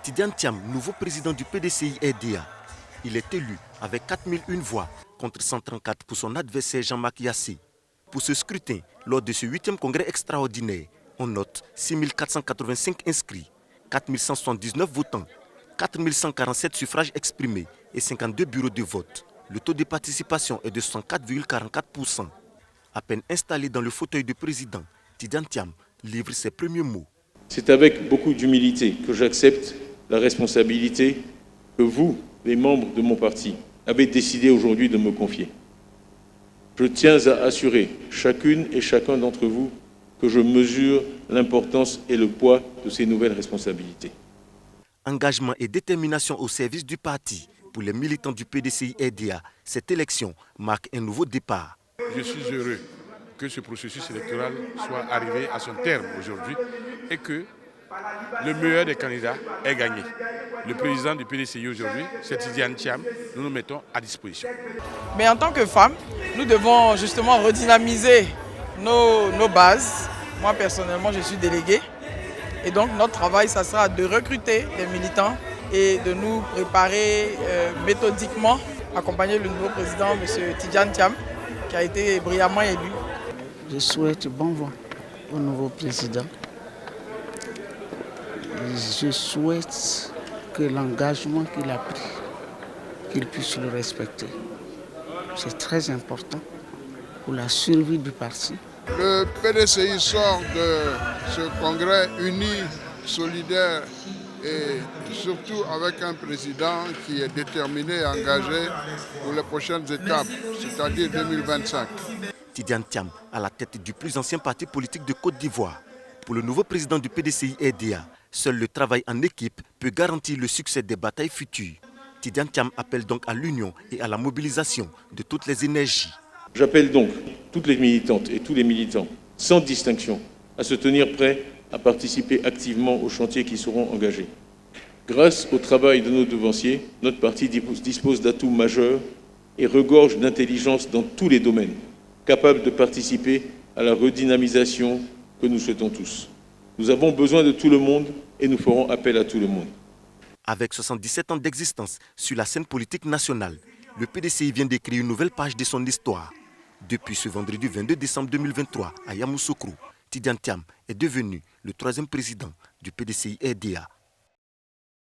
Tidiane Thiam, nouveau président du PDCI-RDA. Il est élu avec 4001 voix contre 134 pour son adversaire Jean-Marc Yassé. Pour ce scrutin, lors de ce 8e congrès extraordinaire, on note 6485 inscrits, 4179 votants, 4147 suffrages exprimés et 52 bureaux de vote. Le taux de participation est de 64,44%. À peine installé dans le fauteuil de président, Tidiane Thiam livre ses premiers mots. C'est avec beaucoup d'humilité que j'accepte la responsabilité que vous, les membres de mon parti, avez décidé aujourd'hui de me confier. Je tiens à assurer chacune et chacun d'entre vous que je mesure l'importance et le poids de ces nouvelles responsabilités. Engagement et détermination au service du parti. Pour les militants du PDCI-RDA, cette élection marque un nouveau départ. Je suis heureux que ce processus électoral soit arrivé à son terme aujourd'hui et que le meilleur des candidats ait gagné. Le président du PDCI aujourd'hui, c'est Tidiane Thiam, nous nous mettons à disposition. Mais en tant que femme, nous devons justement redynamiser nos bases. Moi personnellement, je suis déléguée. Et donc notre travail, ça sera de recruter des militants et de nous préparer méthodiquement, accompagner le nouveau président, M. Tidiane Thiam, qui a été brillamment élu. Je souhaite bon vent au nouveau président. Je souhaite que l'engagement qu'il a pris, qu'il puisse le respecter. C'est très important pour la survie du parti. Le PDCI sort de ce congrès uni, solidaire et surtout avec un président qui est déterminé et engagé pour les prochaines étapes, c'est-à-dire 2025. Tidiane Thiam à la tête du plus ancien parti politique de Côte d'Ivoire. Pour le nouveau président du PDCI-RDA, seul le travail en équipe peut garantir le succès des batailles futures. Tidiane Thiam appelle donc à l'union et à la mobilisation de toutes les énergies. J'appelle donc toutes les militantes et tous les militants, sans distinction, à se tenir prêts à participer activement aux chantiers qui seront engagés. Grâce au travail de nos devanciers, notre parti dispose d'atouts majeurs et regorge d'intelligence dans tous les domaines, capable de participer à la redynamisation que nous souhaitons tous. Nous avons besoin de tout le monde et nous ferons appel à tout le monde. Avec 77 ans d'existence sur la scène politique nationale, le PDCI vient d'écrire une nouvelle page de son histoire. Depuis ce vendredi 22 décembre 2023 à Yamoussoukro, Tidiane Thiam est devenu le 3e président du PDCI-RDA.